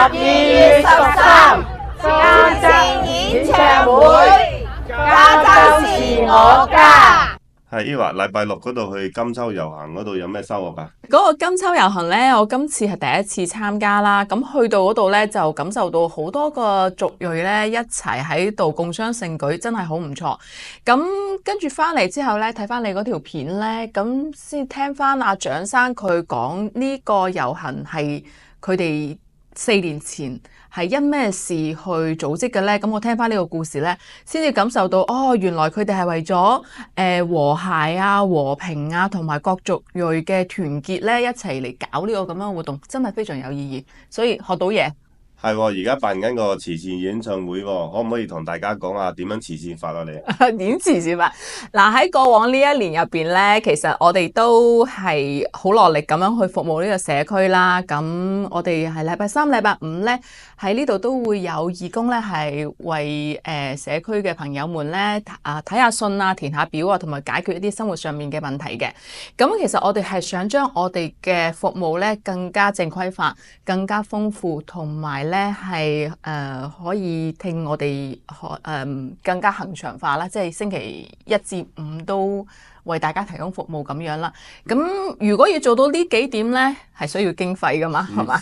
12月13家陣演唱會，加州是我家。係Eva，禮拜六嗰度去金秋遊行嗰度有咩收穫啊？嗰個金秋遊行呢，我今次係第一次參加啦。咁去到嗰度呢，就感受到好多個族裔呢一齊喺度共襄盛舉，真係好唔錯。咁跟住翻嚟之後呢，睇翻你嗰條片呢，咁先聽翻阿蔣生佢講呢個遊行係佢哋4年前係因咩事去組織嘅呢？咁我聽翻呢個故事呢，先至感受到哦，原來佢哋係為咗和諧啊、和平啊，同埋各族裔嘅團結呢，一齊嚟搞呢個咁樣嘅活動，真係非常有意義，所以學到嘢。係喎，而家辦緊個慈善演唱會喎，可唔可以同大家講下點樣慈善法啊？你點慈善法？嗱，喺過往呢一年入邊咧，其實我哋都係好落力咁樣去服務呢個社區啦。咁我哋係禮拜三、禮拜五咧喺呢度都會有義工咧，係為社區嘅朋友們咧睇下信啊、填下表啊，同埋解決一啲生活上面嘅問題嘅。咁其實我哋係想將我哋嘅服務咧更加正規化、更加豐富，同埋咧係可以聽我哋更加恆常化啦，即係星期1至5都為大家提供服務咁樣啦。咁如果要做到呢幾點咧，係需要經費噶嘛，係嘛？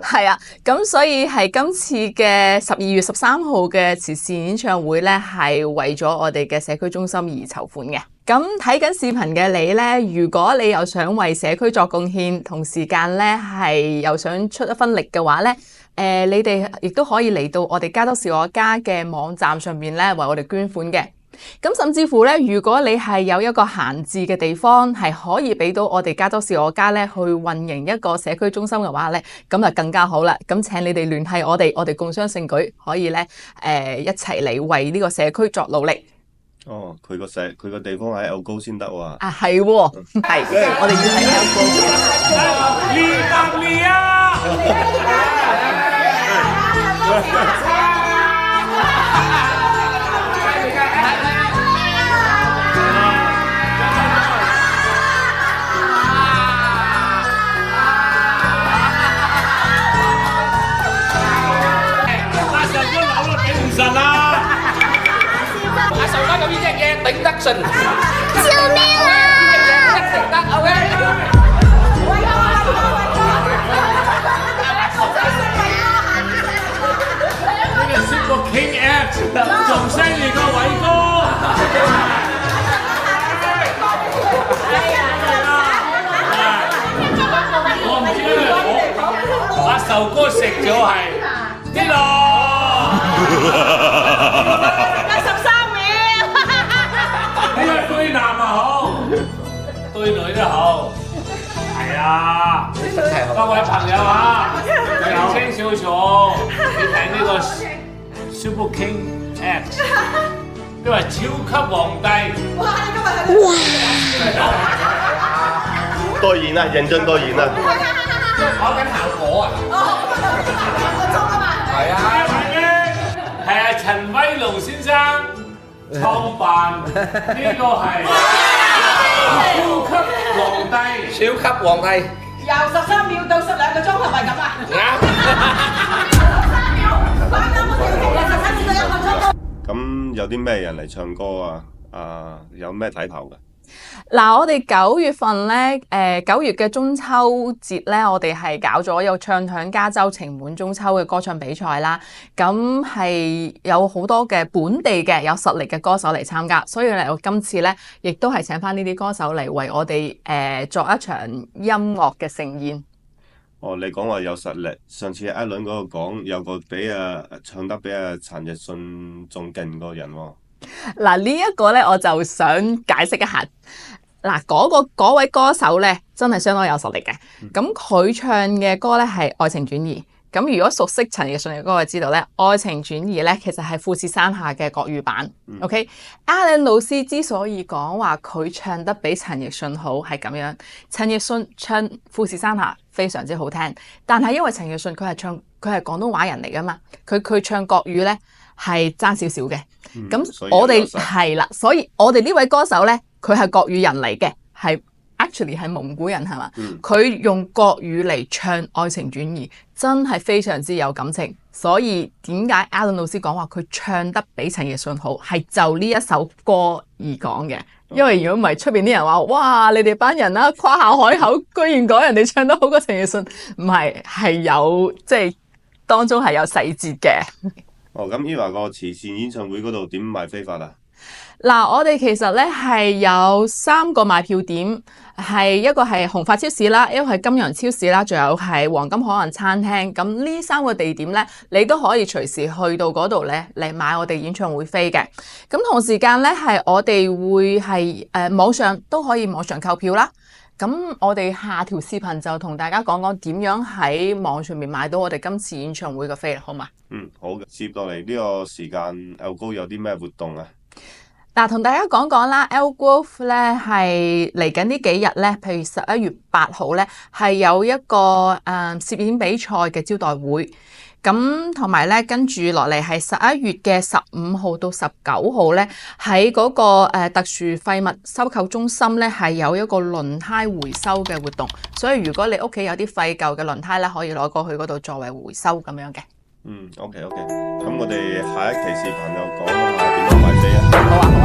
係啊，咁所以係今次嘅12月13號嘅慈善演唱會咧，係為咗我哋嘅社區中心而籌款嘅。咁睇緊視頻嘅你呢，如果你又想為社區作貢獻，同時間呢係又想出一分力嘅話呢，你哋亦都可以嚟到我哋加州是我家嘅網站上面呢，為我哋捐款嘅。咁甚至乎呢，如果你係有一個閒置嘅地方，係可以俾到我哋加州是我家呢去運營一個社區中心嘅話呢，咁就更加好啦。咁請你哋聯繫我哋共襄盛舉，可以呢一齊嚟為呢個社區作努力。哦，佢個地方喺 Elko 先得喎。啊，係喎，係，我哋要喺 Elko。有呢隻嘢頂得順，救命啊！一定得 OK。呢個 Super King X 仲犀利過偉哥。我唔知阿壽哥食咗係啲咯。對男啊好，對女都好，係啊！各位朋友啊，年輕小眾，你睇呢個 Super King X， 因為超級皇帝。哇！代言啊，認真代言啊！講緊效果啊！係啊，係啊，陳威龍先生創辦呢個係超級皇帝。超級皇帝由13秒到12個鐘，係咪咁啊？啱。13秒，關咗個調停嘅13秒到1個鐘。咁有啲咩人嚟唱歌啊？有咩睇頭嘅？嗱，我哋9月份咧，9月嘅中秋節咧，我哋係搞咗有唱響加州情滿中秋嘅歌唱比賽啦。咁係有好多嘅本地嘅有實力嘅歌手嚟參加，所以咧我今次咧亦都係請翻呢啲歌手嚟為我哋作一場音樂嘅盛宴。哦，你講話有實力，上次阿倫嗰個講有個比唱得比陳奕迅仲勁個人喎。嗱，呢一個咧我就想解釋一下。嗱，嗰位歌手咧真係相當有實力嘅。咁佢唱嘅歌咧係愛情轉移。咁如果熟悉陳奕迅嘅歌，就知道咧愛情轉移咧其實係富士山下嘅國語版。OK，Alan 老師之所以講話佢唱得比陳奕迅好係咁樣，陳奕迅唱富士山下非常之好聽，但係因為陳奕迅佢係廣東話人嚟噶嘛，佢唱國語咧係爭少少嘅。咁我哋係啦，所以我哋呢位歌手咧，佢係國語人嚟嘅，係 actually 係蒙古人係嘛？嗯佢用國語嚟唱愛情轉移，真係非常之有感情。所以點解 Alan 老師講話佢唱得比陳奕迅好，係就呢一首歌而講嘅。因為如果唔係出邊啲人話，哇！你哋班人啦，誇下海口，居然講人哋唱得好過陳奕迅，唔係，係有即係當中係有細節嘅。哦，咁 Eva 個慈善演唱會嗰度點買飛法啊？嗱，我哋其實咧係有3個賣票點，係一個係紅發超市啦，一個係金洋超市啦，仲有係黃金海岸餐廳。咁呢3個地點咧，你都可以隨時去到嗰度咧嚟買我哋演唱會飛嘅。咁同時間咧係我哋會係網上都可以網上購票啦。咁我哋下條視頻就同大家講講點樣喺網上面買到我哋今次演唱會嘅飛啦，好嘛？好嘅。接落嚟呢個時間 L 高有啲咩活動啊？嗱，同大家講講啦 ，L Grove 咧係嚟緊呢幾日咧，譬如11月8號咧係有一個攝影比賽嘅招待會，咁同埋咧跟住落嚟係11月嘅15號到19號咧喺嗰個特殊廢物收購中心咧係有一個輪胎回收嘅活動，所以如果你屋企有啲廢舊嘅輪胎咧，可以攞過去嗰度作為回收咁樣嘅。OK，咁我哋下一期視頻又講下點樣買飛啊。好啊。